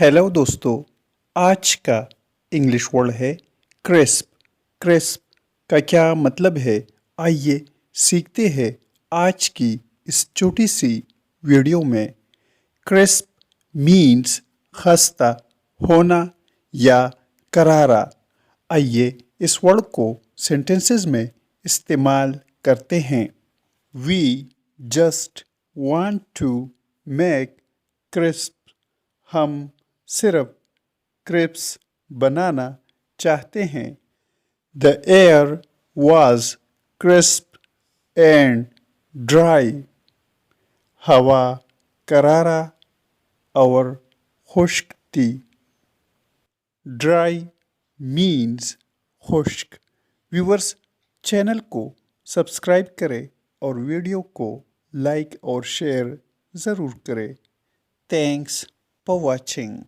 Hello दोस्तों। आज का इंग्लिश वर्ड है क्रिस्प। क्रिस्प का क्या मतलब है, आइए सीखते हैं आज की इस छोटी सी वीडियो में। क्रिस्प मीन्स खस्ता होना या करारा। आइए इस वर्ड को सेंटेंसेस में इस्तेमाल करते हैं। We just want to make crisp. हम सिर्फ क्रिप्स बनाना चाहते हैं। The air was crisp and dry. हवा करारा और खुश्क थी। Dry means खुश्क। व्यूवर्स, चैनल को सब्सक्राइब करें और वीडियो को लाइक और शेयर ज़रूर करें। Thanks for watching.